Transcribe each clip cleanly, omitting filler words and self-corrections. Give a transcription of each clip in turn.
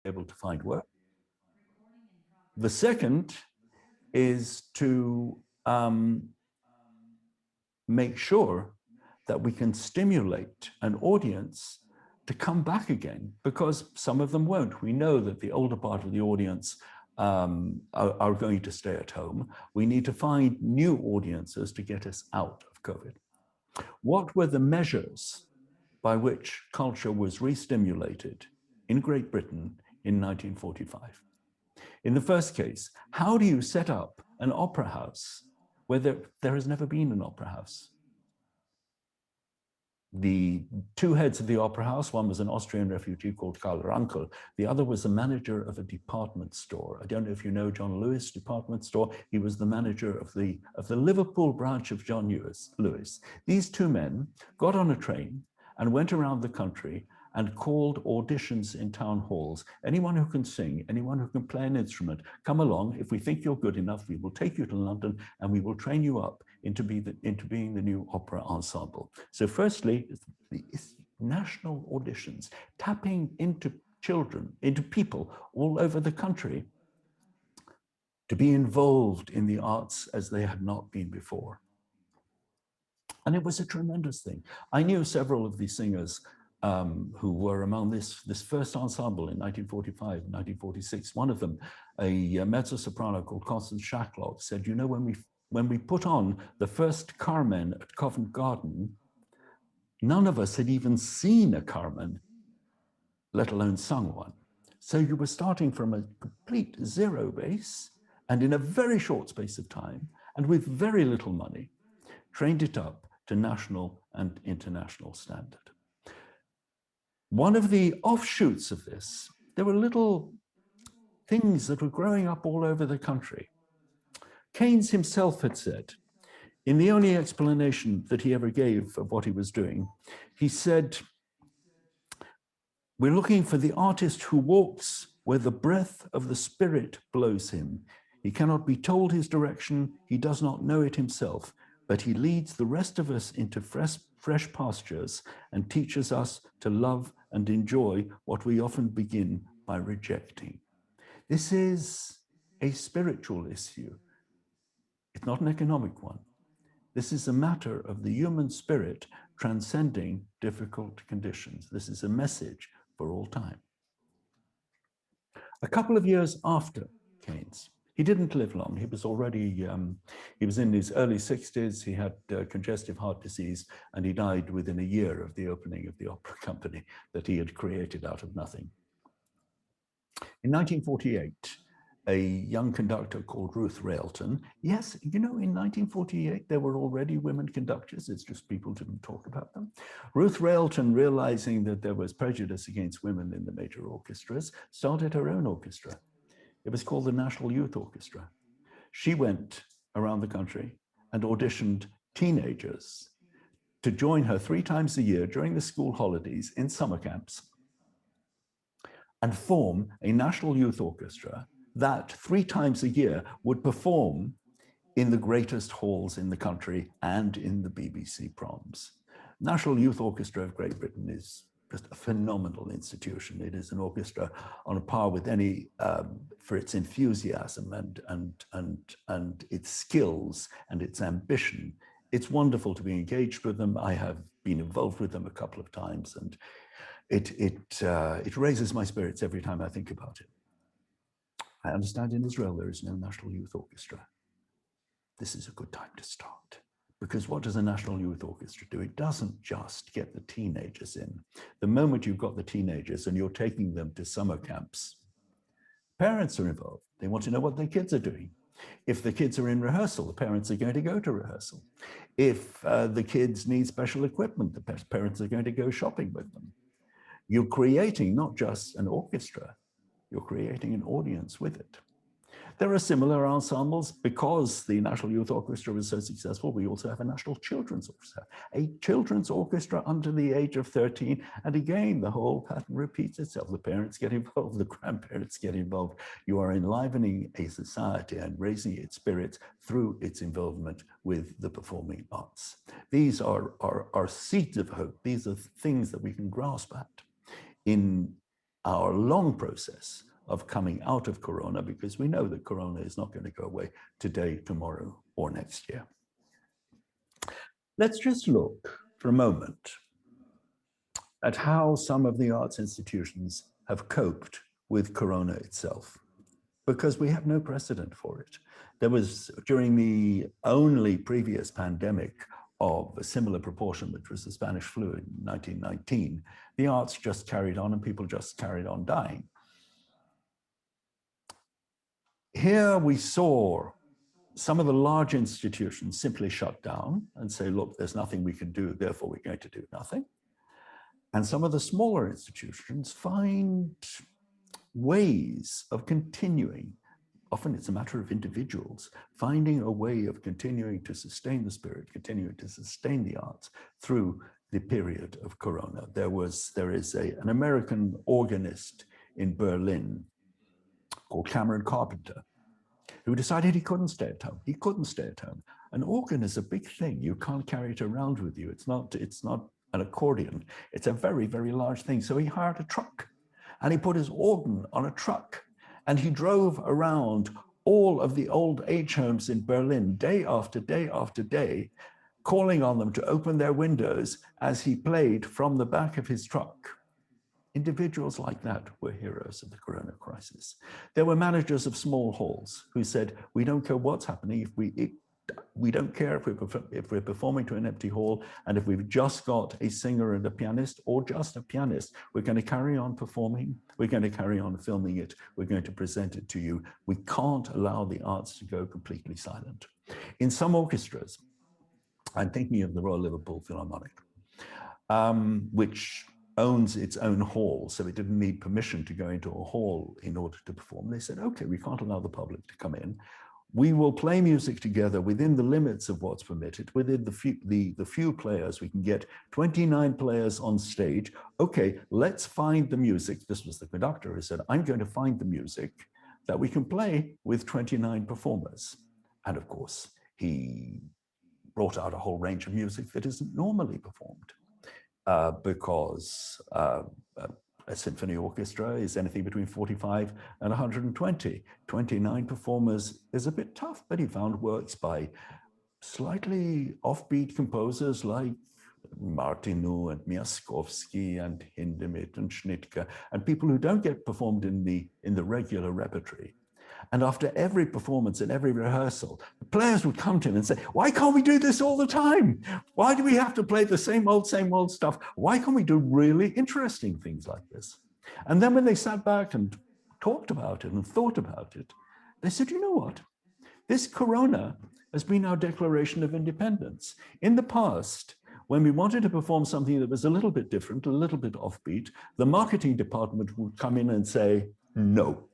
able to find work. The second is to make sure that we can stimulate an audience to come back again, because some of them won't. We know that the older part of the audience are going to stay at home. We need to find new audiences to get us out of COVID. What were the measures by which culture was re-stimulated in Great Britain in 1945? In the first case, how do you set up an opera house where there has never been an opera house? The two heads of the opera house, one was an Austrian refugee called Karl Rankel, the other was the manager of a department store. I don't know if you know John Lewis department store. He was the manager of the Liverpool branch of John Lewis. These two men got on a train and went around the country and called auditions in town halls. Anyone who can sing, anyone who can play an instrument, come along. If we think you're good enough, we will take you to London and we will train you up into being the new opera ensemble. So firstly, the national auditions, tapping into children, into people all over the country to be involved in the arts as they had not been before. And it was a tremendous thing. I knew several of these singers who were among this first ensemble in 1945, 1946. One of them, a mezzo-soprano called Constance Shacklock, said, you know, when we put on the first Carmen at Covent Garden, none of us had even seen a Carmen, let alone sung one. So you were starting from a complete zero base, and in a very short space of time, and with very little money, trained it up to national and international standard. One of the offshoots of this, there were little things that were growing up all over the country. Keynes himself had said, in the only explanation that he ever gave of what he was doing, he said, we're looking for the artist who walks where the breath of the spirit blows him. He cannot be told his direction, he does not know it himself, but he leads the rest of us into fresh pastures and teaches us to love and enjoy what we often begin by rejecting. This is a spiritual issue. It's not an economic one. This is a matter of the human spirit transcending difficult conditions. This is a message for all time. A couple of years after Keynes, he didn't live long. He was already, he was in his early 60s. He had congestive heart disease, and he died within a year of the opening of the opera company that he had created out of nothing. In 1948, a young conductor called Ruth Railton. Yes, you know, in 1948, there were already women conductors. It's just people didn't talk about them. Ruth Railton, realizing that there was prejudice against women in the major orchestras, started her own orchestra. It was called the National Youth Orchestra. She went around the country and auditioned teenagers to join her 3 times a year during the school holidays in summer camps and form a National Youth Orchestra that 3 times a year would perform in the greatest halls in the country and in the BBC proms. National Youth Orchestra of Great Britain is just a phenomenal institution. It is an orchestra on a par with any, for its enthusiasm and its skills and its ambition. It's wonderful to be engaged with them. I have been involved with them a couple of times, and it raises my spirits every time I think about it. I understand in Israel there is no National Youth Orchestra. This is a good time to start. Because what does a National Youth Orchestra do? It doesn't just get the teenagers in. The moment you've got the teenagers and you're taking them to summer camps, parents are involved. They want to know what their kids are doing. If the kids are in rehearsal, the parents are going to go to rehearsal. If the kids need special equipment, the parents are going to go shopping with them. You're creating not just an orchestra, you're creating an audience with it. There are similar ensembles. Because the National Youth Orchestra was so successful, we also have a National Children's Orchestra, a children's orchestra under the age of 13. And again, the whole pattern repeats itself. The parents get involved, the grandparents get involved. You are enlivening a society and raising its spirits through its involvement with the performing arts. These are seeds of hope. These are things that we can grasp at in our long process of coming out of Corona, because we know that Corona is not going to go away today, tomorrow, or next year. Let's just look for a moment at how some of the arts institutions have coped with Corona itself, because we have no precedent for it. There was, during the only previous pandemic of a similar proportion, which was the Spanish flu in 1919, the arts just carried on and people just carried on dying. Here we saw some of the large institutions simply shut down and say, look, there's nothing we can do, therefore we're going to do nothing. And some of the smaller institutions find ways of continuing. Often it's a matter of individuals finding a way of continuing to sustain the spirit, continuing to sustain the arts through the period of Corona. There is an American organist in Berlin called Cameron Carpenter, who decided he couldn't stay at home. He couldn't stay at home. An organ is a big thing. You can't carry it around with you. It's not an accordion. It's a very, very large thing. So he hired a truck and he put his organ on a truck and he drove around all of the old age homes in Berlin day after day after day, calling on them to open their windows as he played from the back of his truck. Individuals like that were heroes of the Corona crisis. There were managers of small halls who said, we don't care what's happening. We don't care if we're performing to an empty hall, and if we've just got a singer and a pianist or just a pianist, we're going to carry on performing. We're going to carry on filming it. We're going to present it to you. We can't allow the arts to go completely silent. In some orchestras, I'm thinking of the Royal Liverpool Philharmonic, which owns its own hall, so it didn't need permission to go into a hall in order to perform. They said, okay, we can't allow the public to come in. We will play music together within the limits of what's permitted, within the few players. We can get 29 players on stage. Okay, let's find the music. This was the conductor who said, I'm going to find the music that we can play with 29 performers. And of course, he brought out a whole range of music that isn't normally performed. Because a symphony orchestra is anything between 45 and 120. 29 performers is a bit tough, but he found works by slightly offbeat composers like Martinu and Miaskovsky and Hindemith and Schnittke, and people who don't get performed in the regular repertory. And after every performance and every rehearsal, the players would come to him and say, why can't we do this all the time? Why do we have to play the same old stuff? Why can't we do really interesting things like this? And then when they sat back and talked about it and thought about it, they said, you know what? This Corona has been our declaration of independence. In the past, when we wanted to perform something that was a little bit different, a little bit offbeat, the marketing department would come in and say, no.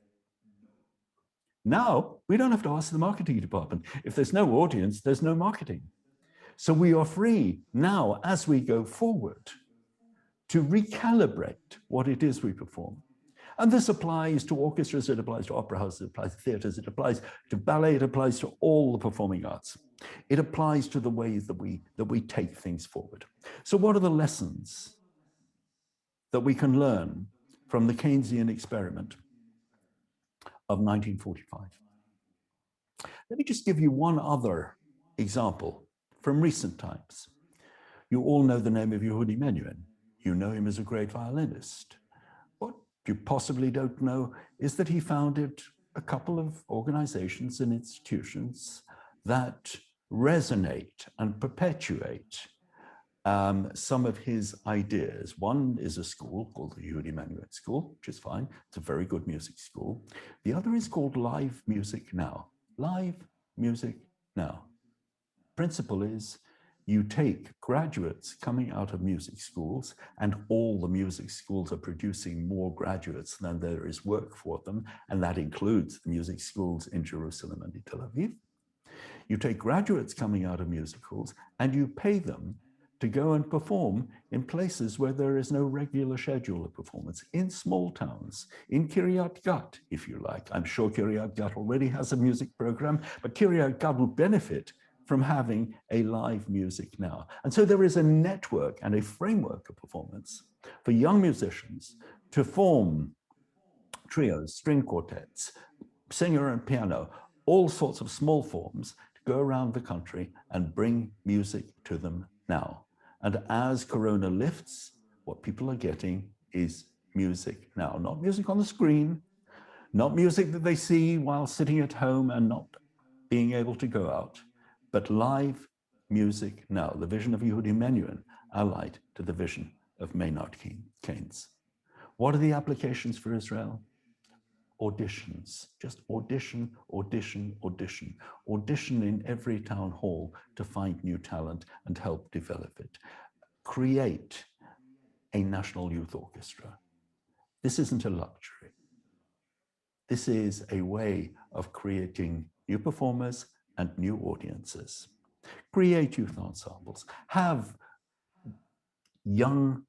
Now, we don't have to ask the marketing department. If there's no audience, there's no marketing. So we are free now, as we go forward, to recalibrate what it is we perform. And this applies to orchestras, it applies to opera houses, it applies to theaters, it applies to ballet, it applies to all the performing arts. It applies to the ways that we take things forward. So what are the lessons that we can learn from the Keynesian experiment of 1945. Let me just give you one other example from recent times. You all know the name of Yehudi Menuhin. You know him as a great violinist. What you possibly don't know is that he founded a couple of organizations and institutions that resonate and perpetuate some of his ideas. One is a school called the Yehudi Menuhin School, which is fine. It's a very good music school. The other is called Live Music Now. Live Music Now. Principle is you take graduates coming out of music schools, and all the music schools are producing more graduates than there is work for them, and that includes the music schools in Jerusalem and in Tel Aviv. You take graduates coming out of music schools and you pay them to go and perform in places where there is no regular schedule of performance, in small towns, in Kiryat Gat, if you like. I'm sure Kiryat Gat already has a music program, but Kiryat Gat will benefit from having a live music now. And so there is a network and a framework of performance for young musicians to form trios, string quartets, singer and piano, all sorts of small forms to go around the country and bring music to them now. And as Corona lifts, what people are getting is music now, not music on the screen, not music that they see while sitting at home and not being able to go out, but live music now. The vision of Yehudi Menuhin allied to the vision of Maynard Keynes. What are the applications for Israel? Auditions, just audition, audition, audition. Audition in every town hall to find new talent and help develop it. Create a national youth orchestra. This isn't a luxury. This is a way of creating new performers and new audiences. Create youth ensembles. Have young,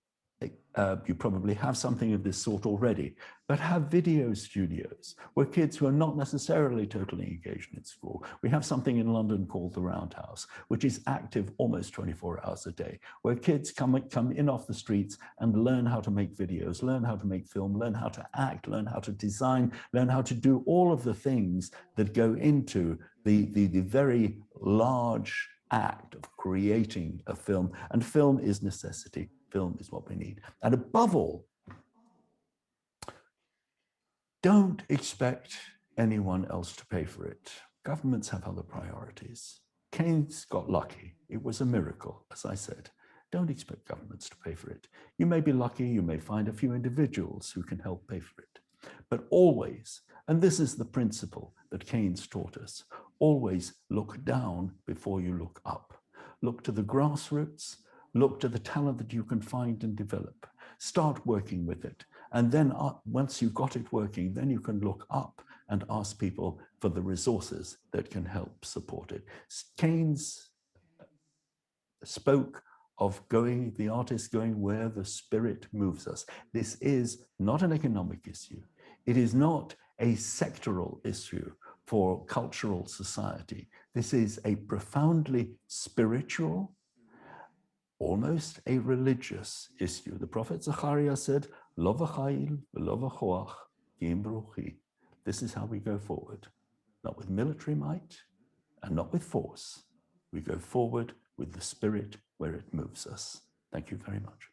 you probably have something of this sort already, but have video studios where kids who are not necessarily totally engaged in school. We have something in London called the Roundhouse, which is active almost 24 hours a day, where kids come in off the streets and learn how to make videos, learn how to make film, learn how to act, learn how to design, learn how to do all of the things that go into the very large act of creating a film. And film is necessity. Film is what we need. And above all, don't expect anyone else to pay for it. Governments have other priorities. Keynes got lucky. It was a miracle, as I said. Don't expect governments to pay for it. You may be lucky, you may find a few individuals who can help pay for it. But always, and this is the principle that Keynes taught us, always look down before you look up. Look to the grassroots, look to the talent that you can find and develop. Start working with it. And then once you've got it working, then you can look up and ask people for the resources that can help support it. Keynes spoke of the artist going where the spirit moves us. This is not an economic issue. It is not a sectoral issue for cultural society. This is a profoundly spiritual, almost a religious issue. The prophet Zechariah said, Lo v'chayil v'lo v'choach ki im beruchi. This is how we go forward, not with military might and not with force. We go forward with the spirit where it moves us. Thank you very much.